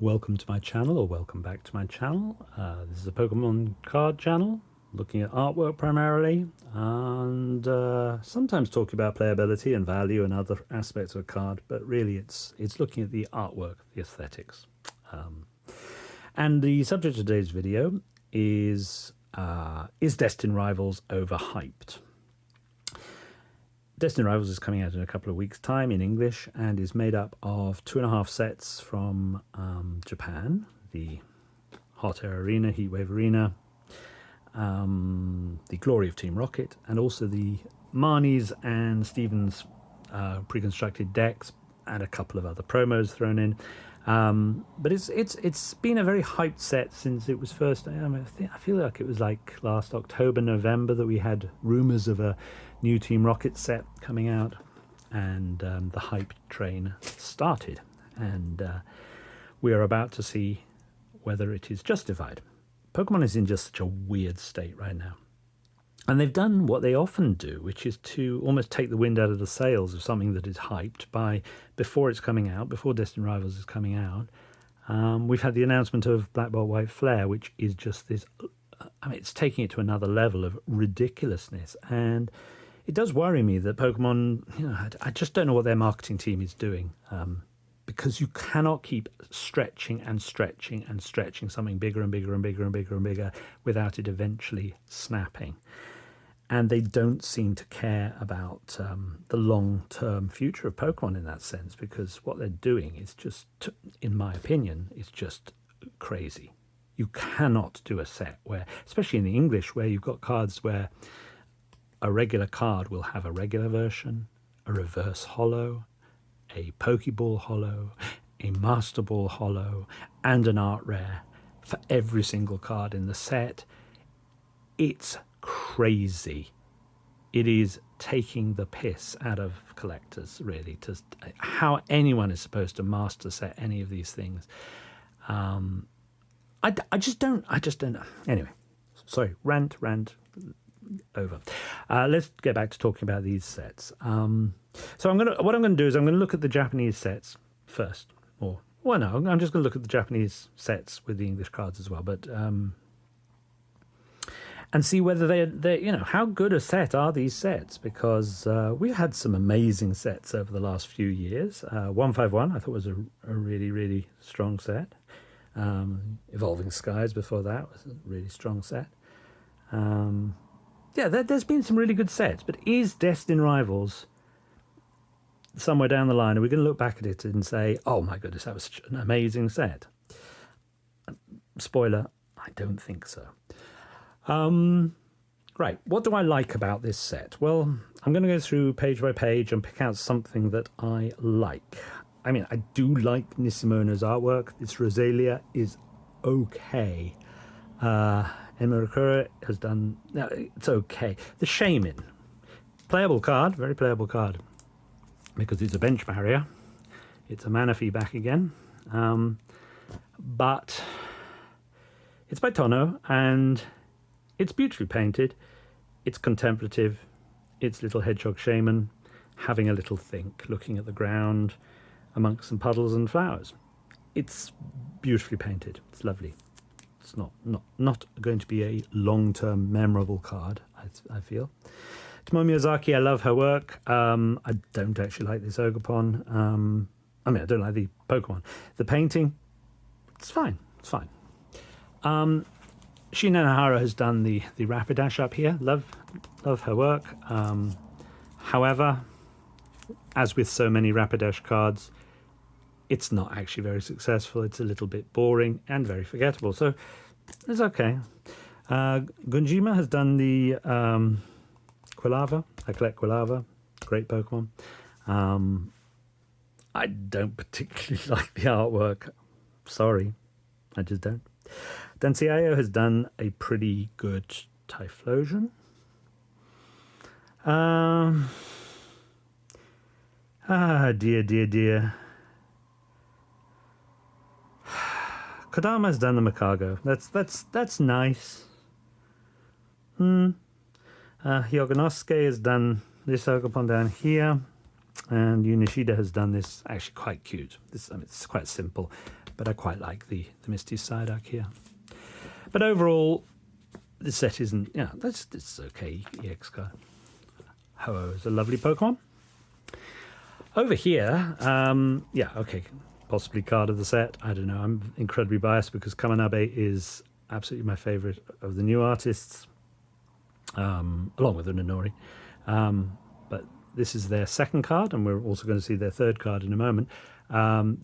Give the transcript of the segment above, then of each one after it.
Welcome to my channel, or welcome back to my channel. This is a Pokemon card channel, looking at artwork primarily, and sometimes talking about playability and value and other aspects of a card, but really it's looking at the artwork, the aesthetics. And the subject of today's video is Destined Rivals overhyped? Destined Rivals is coming out in a couple of weeks' time in English and is made up of 2.5 sets from Japan, the Hot Air Arena, Heatwave Arena, the Glory of Team Rocket, and also the Marnie's and Stevens pre-constructed decks, and a couple of other promos thrown in. But it's been a very hyped set since it was first. I feel like it was like last October, November that we had rumours of a new Team Rocket set coming out, and the hype train started, and we are about to see whether it is justified. Pokemon is in just such a weird state right now, and they've done what they often do, which is to almost take the wind out of the sails of something that is hyped by before it's coming out, before Destined Rivals is coming out. We've had the announcement of Black Bolt White Flare, which is just this, it's taking it to another level of ridiculousness, and it does worry me that Pokemon, I just don't know what their marketing team is doing, because you cannot keep stretching and stretching and stretching something bigger and bigger and bigger and bigger and bigger without it eventually snapping. And they don't seem to care about the long-term future of Pokemon in that sense, because what they're doing is just, in my opinion, is just crazy. You cannot do a set where, especially in the English, where you've got cards where a regular card will have a regular version, a reverse holo, a Pokeball holo, a Master Ball holo, and an art rare for every single card in the set. It's crazy. It is taking the piss out of collectors, really, to how anyone is supposed to master set any of these things. I just don't know. Anyway, sorry, rant over. Let's get back to talking about these sets. So what I'm gonna do is I'm gonna look at the Japanese sets first, I'm just gonna look at the Japanese sets with the English cards as well, but and see whether they're how good a set are these sets, because we've had some amazing sets over the last few years. 151 I thought was a really strong set. Evolving Skies before that was a really strong set. There's been some really good sets, but is Destined Rivals somewhere down the line, are we going to look back at it and say, oh my goodness, that was such an amazing set? Spoiler, I don't think so. Right, what do I like about this set? Well, I'm going to go through page by page and pick out something that I like. I mean, I do like Nisimono's artwork. This Rosalia is okay. Emirakura has done... No, it's okay. The Shaman. Playable card, very playable card, because it's a bench barrier. It's a mana fee back again. But it's by Tono, and it's beautifully painted. It's contemplative. It's little hedgehog shaman having a little think, looking at the ground amongst some puddles and flowers. It's beautifully painted. It's lovely. It's not going to be a long-term memorable card, I feel. Tomoe Miyazaki, I love her work. I don't actually like this Ogerpon. I don't like the Pokemon. The painting, it's fine. It's fine. Shin Nanahara has done the Rapidash up here. Love her work. However, as with so many Rapidash cards, it's not actually very successful. It's a little bit boring and very forgettable. So it's okay. Gunjima has done the Quilava. I collect Quilava. Great Pokemon. I don't particularly like the artwork. Sorry. I just don't. Danciayo has done a pretty good Typhlosion. Dear. Kodama's done the Makago. That's nice. Hyoganosuke has done this Ogerpon down here, and Unishida has done this, actually quite cute. It's quite simple. but I quite like the Misty Psyduck here. But overall, this set isn't, it's okay EX card. Ho-Oh is a lovely Pokemon. Over here, possibly card of the set. I don't know, I'm incredibly biased because Kamanabe is absolutely my favourite of the new artists, along with Unanori. But this is their second card, and we're also going to see their third card in a moment.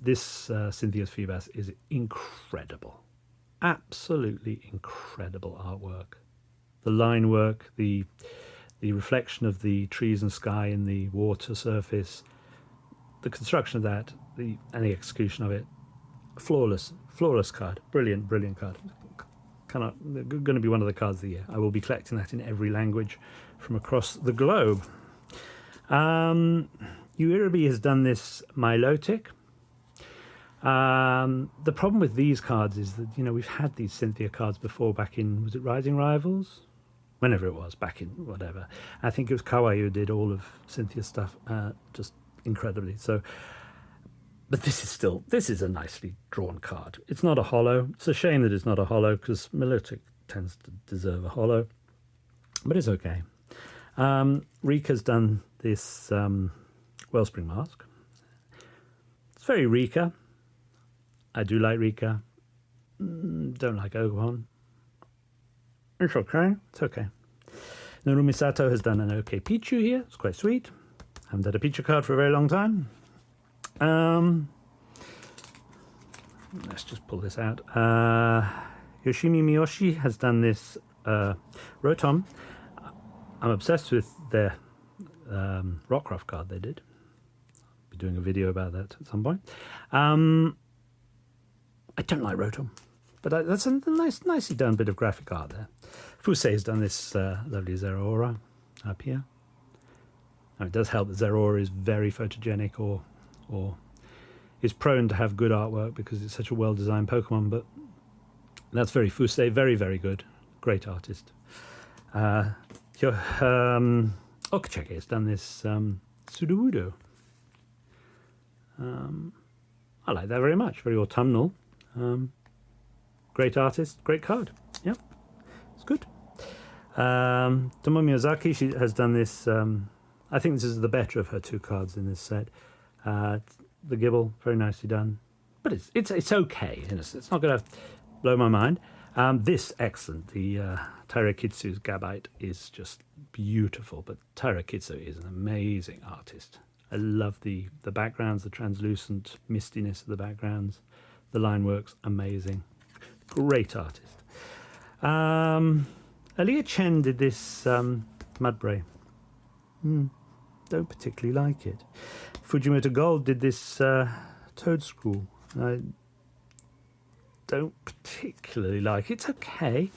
This Cynthia's Feebas is incredible. Absolutely incredible artwork. The line work, the reflection of the trees and sky in the water surface, the construction of that, and the execution of it, flawless card. Brilliant card. Going to be one of the cards of the year. I will be collecting that in every language from across the globe. Uiraby has done this Milotic. The problem with these cards is that, we've had these Cynthia cards before back in, was it Rising Rivals? Whenever it was, back in whatever. I think it was Kawaii who did all of Cynthia's stuff just incredibly. So, but this is a nicely drawn card. It's not a holo. It's a shame that it's not a holo because Milotic tends to deserve a holo, but it's okay. Rika's done this Wellspring Mask. It's very Rika. I do like Rika. Don't like Ogohon. It's okay. It's okay. Narumi Sato has done an okay Pichu here. It's quite sweet. Haven't had a Pichu card for a very long time. Let's just pull this out. Yoshimi Miyoshi has done this Rotom. I'm obsessed with their Rockruff card they did. I'll be doing a video about that at some point. I don't like Rotom, but that's a nicely done bit of graphic art there. Fusei has done this lovely Zeraora up here. Now, it does help that Zeraora is very photogenic or is prone to have good artwork because it's such a well-designed Pokemon, but that's very Fusei, very, very good. Great artist. Okacheke has done this Sudowoodo. I like that very much. Very autumnal. Great artist, great card. Yep, it's good. Tomo Miyazaki, she has done this. I think this is the better of her two cards in this set. The Gibble, very nicely done, but it's okay. It's not going to blow my mind. This excellent. The Tairakitsu's Gabite is just beautiful, but Tairakitsu is an amazing artist. I love the backgrounds, the translucent mistiness of the backgrounds. The line work's amazing. Great artist. Aaliyah Chen did this Mudbray. Don't particularly like it. Fujimoto Gold did this Toadstool. I don't particularly like it. It's okay.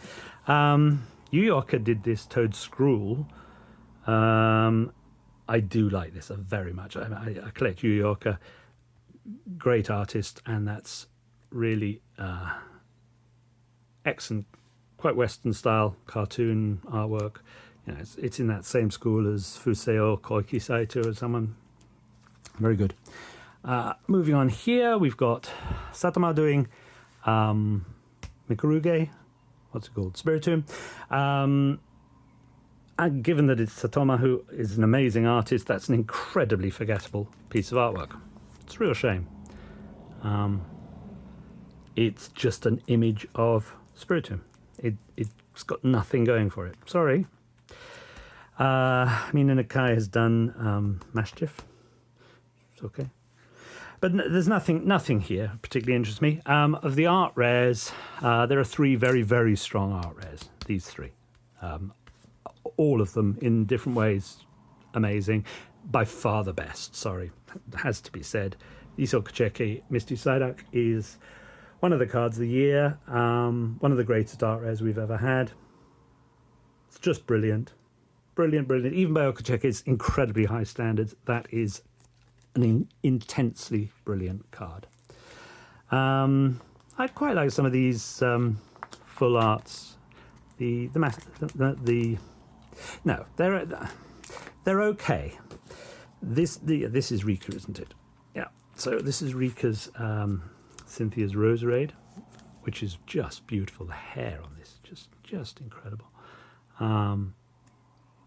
Yuyoka did this Toadstool. I do like this very much. I collect Yuyoka. Great artist, and that's really excellent, quite Western style cartoon artwork. It's in that same school as Fuseo Koiki Saito or someone. Very good. Moving on here, we've got Satama doing Mikuruge. What's it called? Spiritomb. And given that it's Satoma, who is an amazing artist, that's an incredibly forgettable piece of artwork. It's a real shame. It's just an image of Spiritomb. It's got nothing going for it. Sorry. Mina Nakai has done Mashtiff. It's okay. But there's nothing here particularly interests me. Of the art rares, there are three very, very strong art rares. These three. All of them in different ways amazing. By far the best, sorry. It has to be said. Iso Kacheki Misty Psyduck is one of the cards of the year. One of the greatest art rares we've ever had. It's just brilliant. Brilliant. Even by Okacheki's incredibly high standards, that is an intensely brilliant card. I quite like some of these full arts. No, they're okay. This is Rika, isn't it? Yeah. So this is Rika's Cynthia's Roserade, which is just beautiful. The hair on this, just incredible.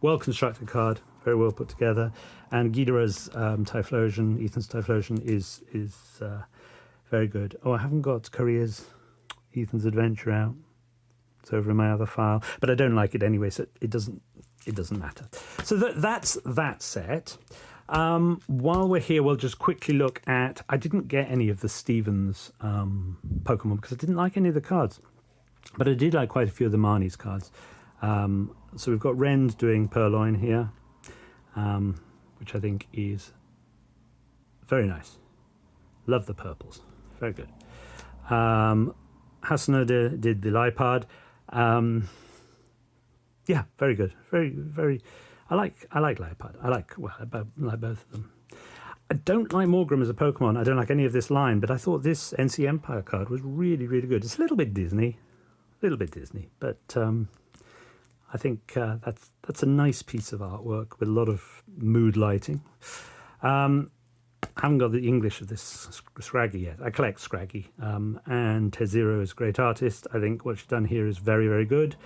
Well-constructed card, very well put together. And Ghidorah's Typhlosion, Ethan's Typhlosion is very good. Oh, I haven't got Korea's Ethan's Adventure out. It's over in my other file, but I don't like it anyway, so it doesn't matter. So that's that set. While we're here, we'll just quickly look at... I didn't get any of the Stevens Pokemon because I didn't like any of the cards, but I did like quite a few of the Marnie's cards. So we've got Rend doing Purloin here, which I think is very nice. Love the purples. Very good. Hasunode did the Lipard. Yeah, very good. Very. I like Lipard. I like both of them. I don't like Morgrem as a Pokemon. I don't like any of this line, but I thought this NC Empire card was really, really good. It's a little bit Disney, but I think that's a nice piece of artwork with a lot of mood lighting. I haven't got the English of this Scraggy yet. I collect Scraggy, and Tezero is a great artist. I think what she's done here is very, very good.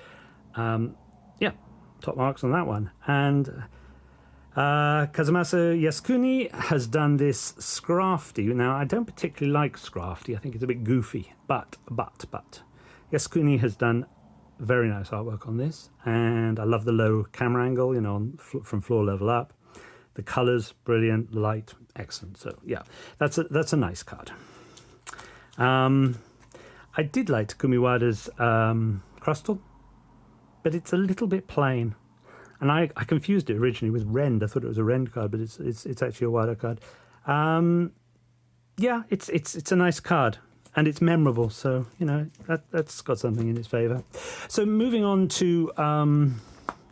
Yeah, top marks on that one. And Kazumasa Yasukuni has done this Scrafty. Now, I don't particularly like Scrafty. I think it's a bit goofy, but Yasukuni has done very nice artwork on this, and I love the low camera angle, from floor level up. The colours, brilliant, light, excellent. So yeah, that's a nice card. I did like Takumiwada's Crustle, but it's a little bit plain. And I confused it originally with Rend. I thought it was a Rend card, but it's actually a Wada card. Yeah, it's a nice card. And it's memorable, so, that's got something in its favour. So moving on to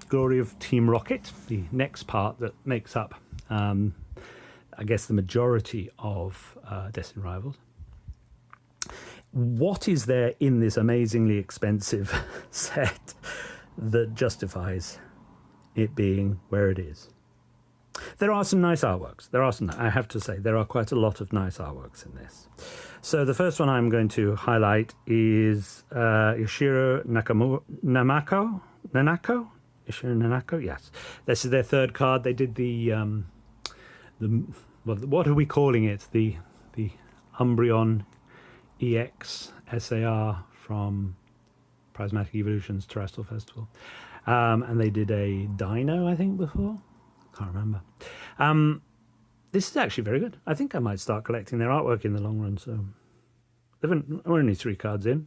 Glory of Team Rocket, the next part that makes up, I guess, the majority of Destined Rivals. What is there in this amazingly expensive set that justifies it being where it is? There are some nice artworks. I have to say, there are quite a lot of nice artworks in this. So the first one I'm going to highlight is Yoshiro Nanako? Yoshiro Nanako, yes. This is their third card. They did what are we calling it? The Umbreon EX SAR from Prismatic Evolutions Terrestrial Festival. And they did a Dino, I think, before. Can't remember. This is actually very good. I think I might start collecting their artwork in the long run. So we're only 3 cards in.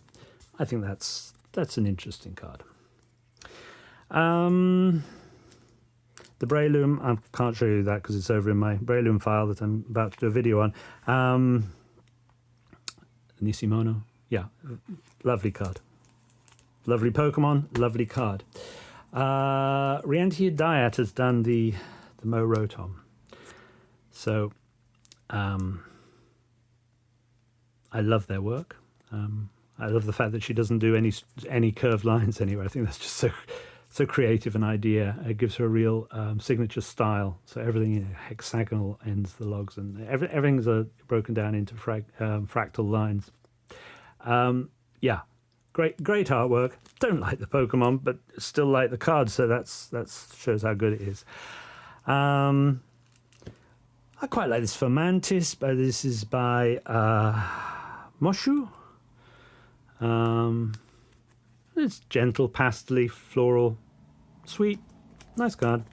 I think that's an interesting card. The Breloom, I can't show you that because it's over in my Breloom file that I'm about to do a video on. Nisimono, yeah, lovely card. Lovely Pokemon, lovely card. Rientia Diet has done the Mo Rotom. So, I love their work. I love the fact that she doesn't do any curved lines anywhere. I think that's just so creative an idea. It gives her a real signature style. So everything hexagonal ends the logs, and everything's broken down into fractal lines. Yeah, great artwork. Don't like the Pokemon, but still like the cards. So that shows how good it is. I quite like this Fermantis, but this is by Moshu. It's gentle, pastely, floral, sweet, nice card.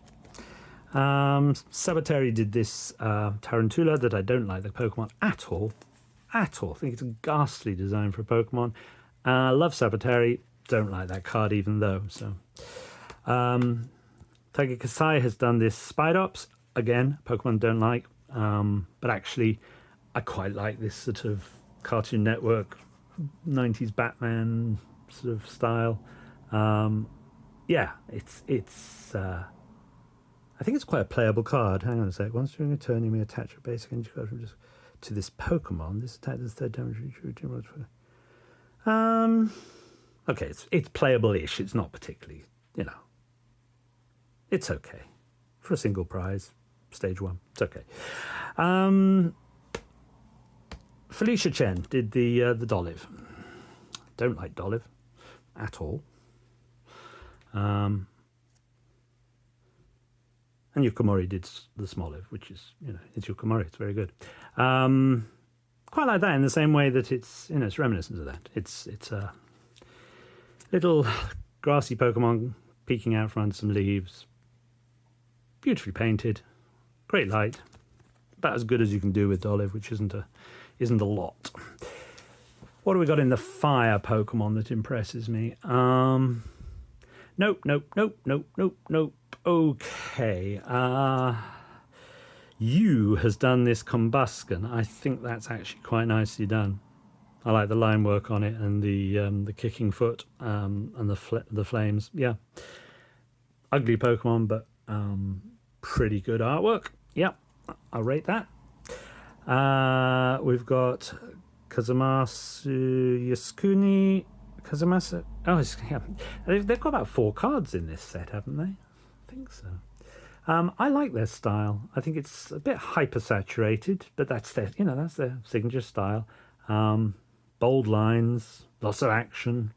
Sabateri did this Tarantula that I don't like the Pokemon at all. I think it's a ghastly design for a Pokemon. Love Sabateri, don't like that card even though. So, Taiga Kasai has done this Spidops. Again, Pokemon don't like, but actually I quite like this sort of Cartoon Network 90s Batman sort of style. Yeah, it's I think it's quite a playable card. Hang on a sec. Once during a turn, you may attach a basic energy card to this Pokemon. This attack does 3rd damage. Okay, it's playable-ish. It's not particularly, it's okay for a single prize. Stage 1, it's okay. Felicia Chen did the Dolive. Don't like Dolive at all. And Yukamori did the Smoliv, which is, it's Yukamori. It's very good. Quite like that in the same way that it's, it's reminiscent of that. It's a little grassy Pokemon peeking out from under some leaves. Beautifully painted. Great light. About as good as you can do with Dolive, which isn't a lot. What do we got in the fire Pokemon that impresses me? Nope. Okay. Yu has done this Combusken. I think that's actually quite nicely done. I like the line work on it and the kicking foot and the flames. Yeah. Ugly Pokemon, but pretty good artwork. Yeah, I'll rate that. We've got Kazamasu Yasukuni. Kazamasu. Oh, yeah. They've got about 4 cards in this set, haven't they? I think so. I like their style. I think it's a bit hyper-saturated, but that's their signature style. Bold lines, lots of action.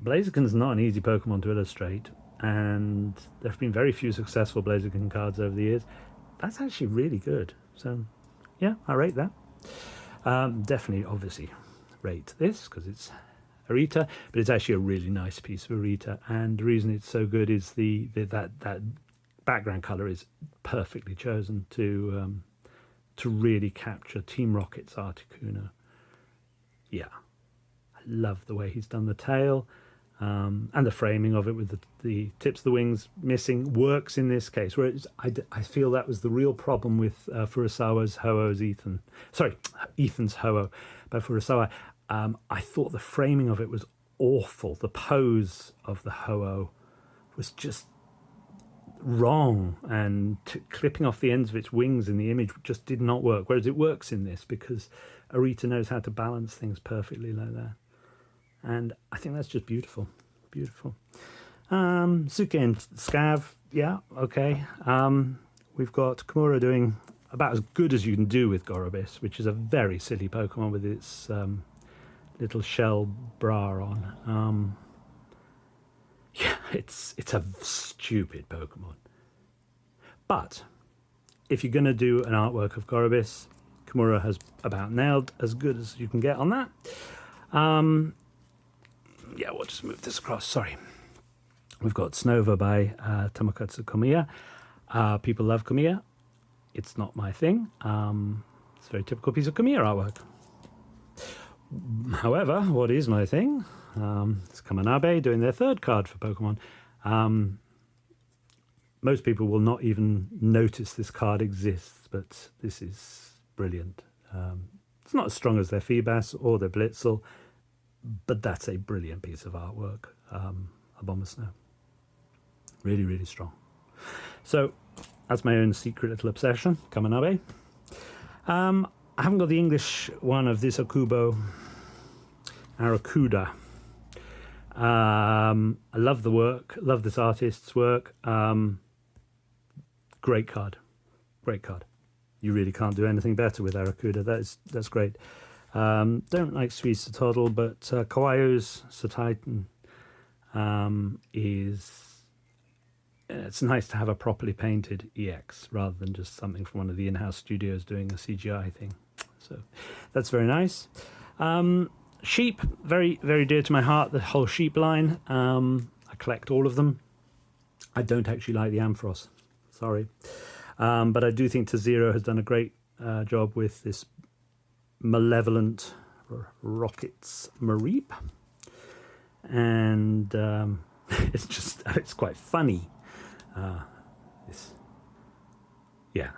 Blaziken's not an easy Pokemon to illustrate, and there have been very few successful Blaziken cards over the years. That's actually really good. So, yeah, I rate that. Definitely, obviously, rate this because it's Arita, but it's actually a really nice piece of Arita, and the reason it's so good is that background color is perfectly chosen to really capture Team Rocket's Articuno. Yeah, I love the way he's done the tail, and the framing of it with the tips of the wings missing works in this case. Whereas I feel that was the real problem with Furusawa's Ho-Oh's Ethan. Sorry, Ethan's Ho-Oh by Furusawa. I thought the framing of it was awful. The pose of the Ho-Oh was just wrong, and clipping off the ends of its wings in the image just did not work. Whereas it works in this because Arita knows how to balance things perfectly like that. And I think that's just beautiful. Beautiful. Suke and Scav, yeah, okay. We've got Kimura doing about as good as you can do with Gorobis, which is a very silly Pokemon with its little shell bra on. Yeah, it's a stupid Pokemon. But if you're going to do an artwork of Gorobis, Kimura has about nailed as good as you can get on that. Yeah, we'll just move this across. Sorry. We've got Snova by Tomokazu Komiya. People love Komiya. It's not my thing. It's a very typical piece of Komiya artwork. However, what is my thing? It's Kamanabe doing their 3rd card for Pokemon. Most people will not even notice this card exists, but this is brilliant. It's not as strong as their Feebas or their Blitzel, but that's a brilliant piece of artwork. A Bomb of Snow. Really, really strong. So, that's my own secret little obsession, Kamanabe. I haven't got the English one of this Akubo Aracuda. I love the work, love this artist's work. Great card. You really can't do anything better with Aracuda. That's great. Don't like Sweets to Toddle, but Kawaiu's Satitan it's nice to have a properly painted EX rather than just something from one of the in-house studios doing a CGI thing. So that's very nice. Sheep, very, very dear to my heart, the whole sheep line. I collect all of them. I don't actually like the Ampharos. Sorry. But I do think Tazero has done a great job with this malevolent Rockets Mareep. And it's quite funny. Yeah,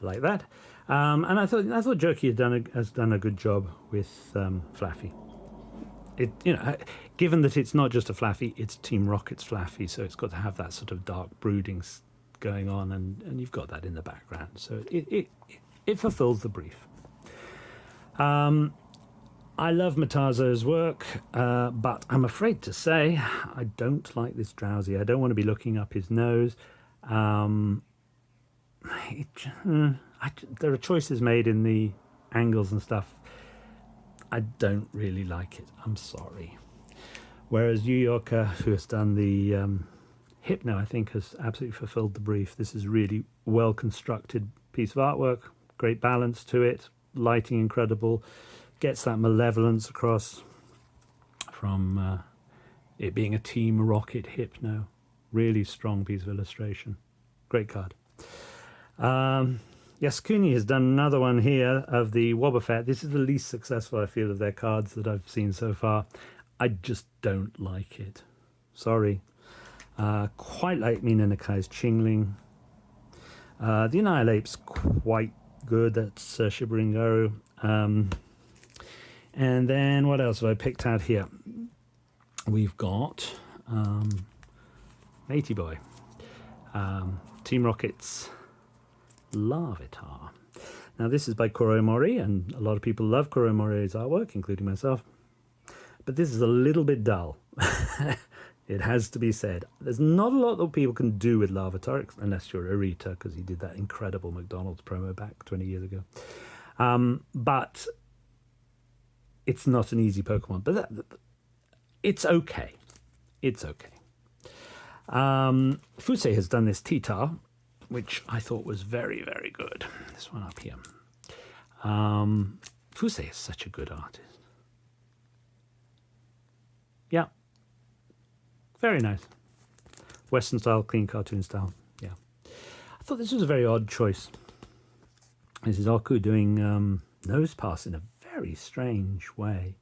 I like that. And I thought Jerky has done a good job with Flaffy. Given that it's not just a Flaffy, it's Team Rocket's Flaffy, so it's got to have that sort of dark brooding going on, and you've got that in the background, so it fulfills the brief. I love Matazo's work, but I'm afraid to say I don't like this Drowsy. I don't want to be looking up his nose. There are choices made in the angles and stuff, I don't really like it. I'm sorry. Whereas New Yorker, who has done the Hypno, I think has absolutely fulfilled the brief. This is really well constructed piece of artwork, great balance to it, lighting incredible, gets that malevolence across from it being a Team Rocket Hypno. Really strong piece of illustration. Great card. Yasukuni has done another one here of the Wobbuffet. This is the least successful, I feel, of their cards that I've seen so far. I just don't like it. Sorry. Quite like Mina Nakai's Chingling. The Annihilate's quite good. That's Shibari Ngaru. And then what else have I picked out here? We've got Matey Boy. Team Rocket's Larvitar. Now this is by Koro Mori, and a lot of people love Koro Mori's artwork, including myself. But this is a little bit dull. It has to be said. There's not a lot that people can do with Larvitar, unless you're Arita, because he did that incredible McDonald's promo back 20 years ago. But it's not an easy Pokemon. But it's okay. It's okay. Fusei has done this T-Tar, which I thought was very, very good. This one up here. Fusei is such a good artist. Yeah. Very nice. Western style, clean cartoon style. Yeah. I thought this was a very odd choice. This is Oku doing Nose Pass in a very strange way.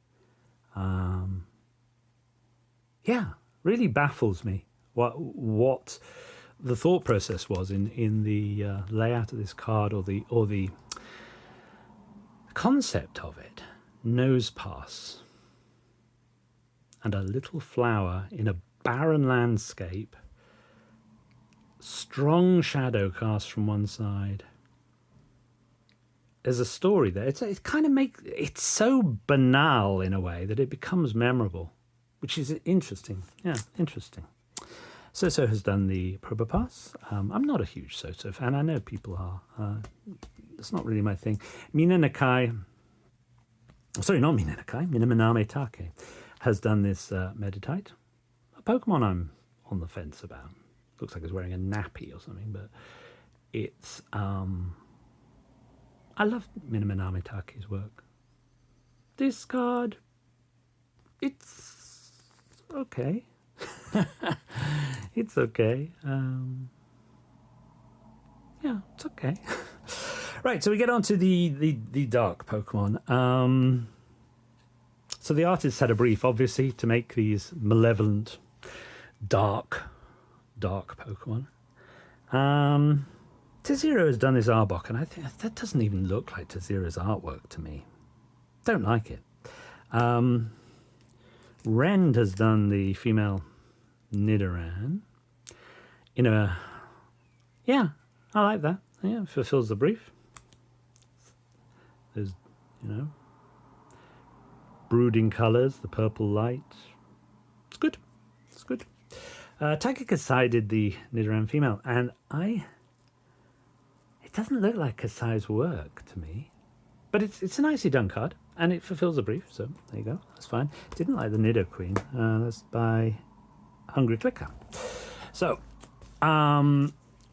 Yeah, really baffles me what the thought process was in the layout of this card or the concept of it. Nose Pass. And a little flower in a barren landscape, strong shadow cast from one side. There's a story there. It's so banal in a way that it becomes memorable, which is interesting. Yeah, interesting. Soso has done the Probopass. I'm not a huge Soso fan. I know people are. It's not really my thing. Mina Nakai. Sorry, not Mina Nakai. Minaminame Take has done this Meditite. A Pokemon I'm on the fence about. Looks like it's wearing a nappy or something, but it's... I love Minaminame Take's work. This card, it's okay. It's okay. Yeah, it's okay. Right, so we get on to the dark Pokemon. So the artists had a brief, obviously, to make these malevolent, dark Pokemon. Tezero has done this Arbok, and I think that doesn't even look like Tezero's artwork to me. Don't like it. Rend has done the female Nidoran. Yeah, I like that. Yeah, fulfills the brief. There's, brooding colours, the purple light. It's good. It's good. Takakasai did the Nidoran female, and it doesn't look like Kasai's work to me. But it's a nicely done card, and it fulfills the brief, so there you go. That's fine. Didn't like the Nido Queen. That's by Hungry Clicker. So,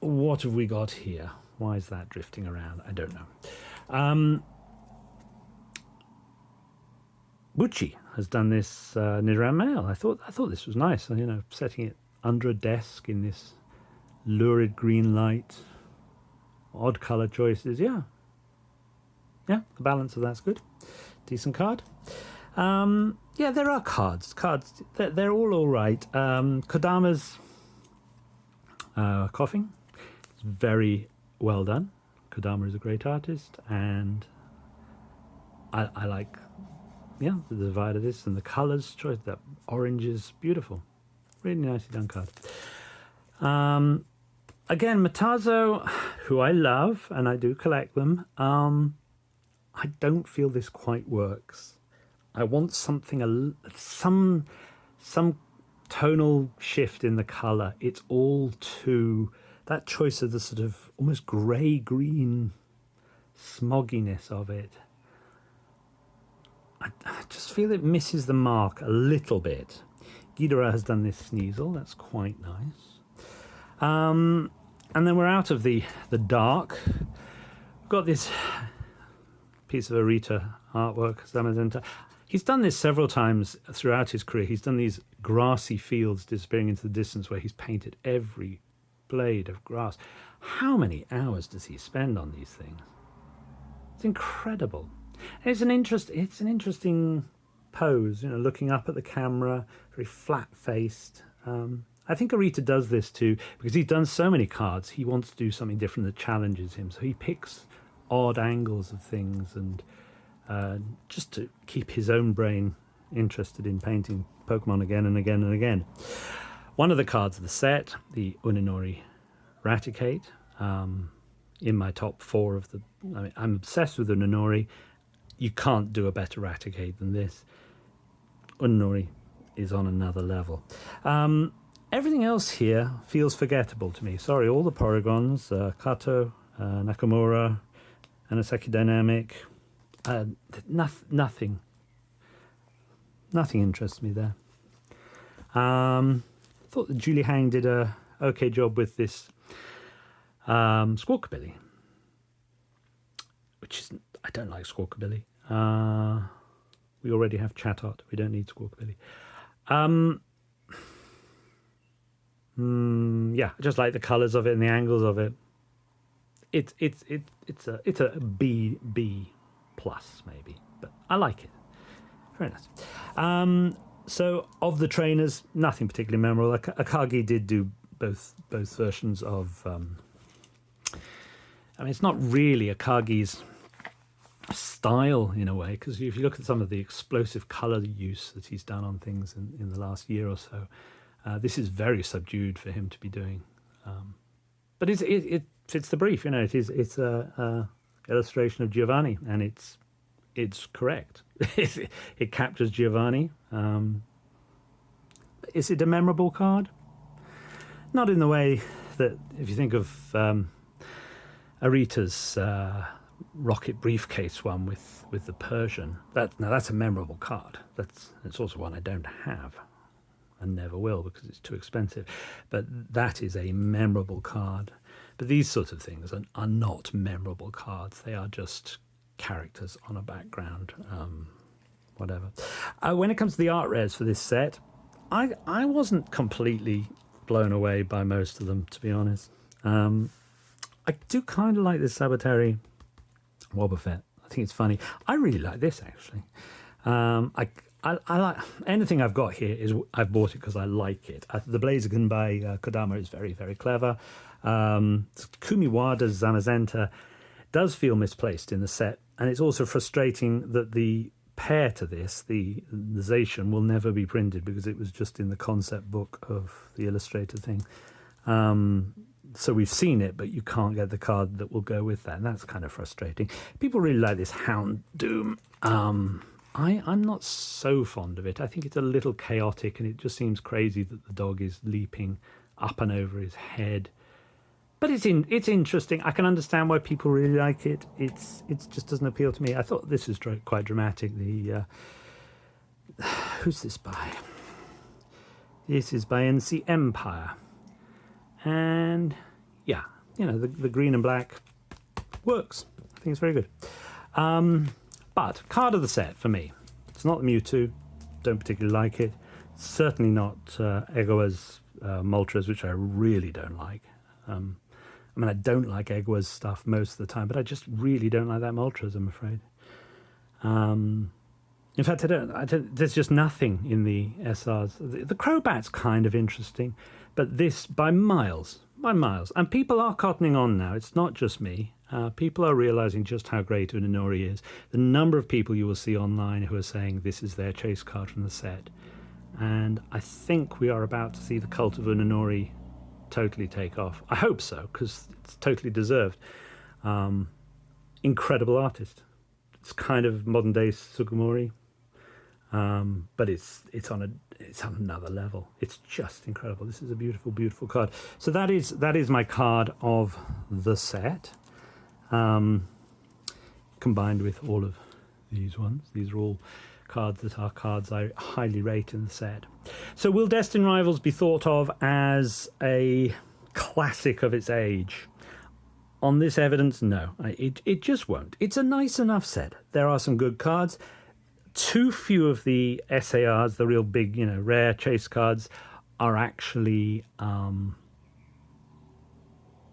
what have we got here? Why is that drifting around? I don't know. Bucci has done this Nidoran male. I thought this was nice. Setting it under a desk in this lurid green light, odd colour choices. Yeah, the balance of that's good. Decent card. Yeah, there are cards. They're all right. Kodama's Coughing. It's very well done. Kodama is a great artist, and I like the divide of this and the colours choice. That orange is beautiful. Really nicely done card. Again, Matazo, who I love, and I do collect them, I don't feel this quite works. I want something, some tonal shift in the colour. It's all too... That choice of the sort of almost grey-green smogginess of it. I just feel it misses the mark a little bit. Ghidorah has done this Sneasel. That's quite nice. And then we're out of the dark. We've got this piece of Arita artwork, Zamazenta. He's done this several times throughout his career. He's done these grassy fields disappearing into the distance where he's painted every blade of grass. How many hours does he spend on these things? It's incredible. It's an interesting pose, looking up at the camera, very flat-faced. I think Arita does this too, because he's done so many cards. He wants to do something different that challenges him. So he picks odd angles of things and just to keep his own brain interested in painting Pokemon again and again and again. One of the cards of the set, the Uninori Raticate, in my top 4 of the... I'm obsessed with Uninori. You can't do a better Raticate than this. Uninori is on another level. Everything else here feels forgettable to me. Sorry, all the Porygons, Kato, Nakamura, Anasaki Dynamic, nothing interests me there. Thought that Julie Hang did a okay job with this Squawkabilly, which is, I don't like Squawkabilly. We already have Chatot. We don't need Squawkabilly. Yeah, I just like the colours of it and the angles of it. It's a B plus maybe, but I like it. Very nice. So of the trainers, nothing particularly memorable. Akagi did do both versions of. It's not really Akagi's style in a way, because if you look at some of the explosive colour use that he's done on things in the last year or so, this is very subdued for him to be doing. But it fits the brief, It's a illustration of Giovanni, and it's correct. It captures Giovanni. Is it a memorable card? Not in the way that, if you think of Arita's Rocket Briefcase one with the Persian. That's a memorable card. It's also one I don't have and never will because it's too expensive. But that is a memorable card. But these sorts of things are not memorable cards. They are just characters on a background, whatever. When it comes to the art rares for this set, I wasn't completely blown away by most of them, to be honest. I do kind of like this Sabateri Wobbuffet. I think it's funny. I really like this, actually. I like anything I've got here is I've bought it because I like it. The Blaziken by Kodama is very, very clever. Kumiwada's Zamazenta does feel misplaced in the set, and it's also frustrating that the pair to this, the Zacian, will never be printed because it was just in the concept book of the Illustrator thing. So we've seen it, but you can't get the card that will go with that, and that's kind of frustrating. People really like this Houndoom. I'm not so fond of it. I think it's a little chaotic, and it just seems crazy that the dog is leaping up and over his head. But it's interesting. I can understand why people really like it. It just doesn't appeal to me. I thought this was quite dramatic. Who's this by? This is by NC Empire. And yeah, the green and black works. I think it's very good. But card of the set for me, it's not the Mewtwo. Don't particularly like it. Certainly not Egoa's Moltres, which I really don't like. I don't like Egoa's stuff most of the time, but I just really don't like that Moltres, I'm afraid. In fact, I don't. There's just nothing in the SRs. The Crobat's kind of interesting, but this by miles. And people are cottoning on now. It's not just me. People are realizing just how great Uninori is. The number of people you will see online who are saying this is their chase card from the set. And I think we are about to see the cult of Uninori totally take off. I hope so, because it's totally deserved. Incredible artist. It's kind of modern day Sugimori, but it's on another level. It's just incredible. This is a beautiful, beautiful card. So that is my card of the set, combined with all of these ones. These are all cards that are cards I highly rate in the set. So will Destined Rivals be thought of as a classic of its age? On this evidence, no. It just won't. It's a nice enough set. There are some good cards. Too few of the SARs, the real big, rare chase cards, are actually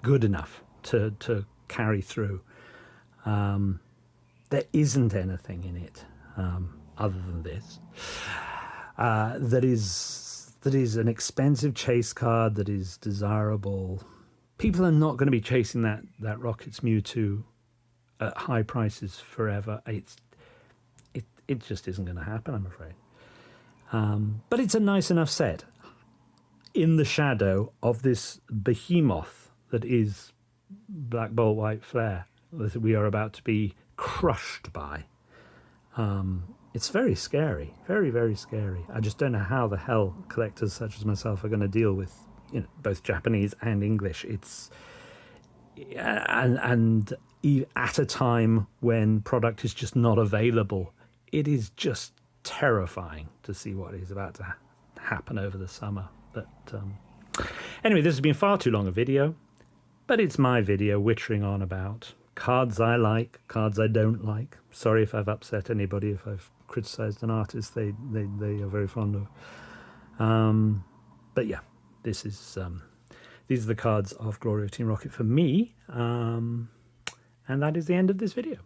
good enough to carry through. There isn't anything in it other than this that is an expensive chase card that is desirable. People are not going to be chasing that Rocket's Mewtwo at high prices forever. It just isn't going to happen, I'm afraid. But it's a nice enough set in the shadow of this behemoth that is Black Bolt White Flare that we are about to be crushed by. It's very scary, very, very scary. I just don't know how the hell collectors such as myself are going to deal with both Japanese and English. It's and at a time when product is just not available, it is just terrifying to see what is about to happen over the summer. But anyway, this has been far too long a video, but it's my video wittering on about cards I like, cards I don't like. Sorry if I've upset anybody, if I've criticised an artist they are very fond of. But yeah, these are the cards of Glory of Team Rocket for me, and that is the end of this video.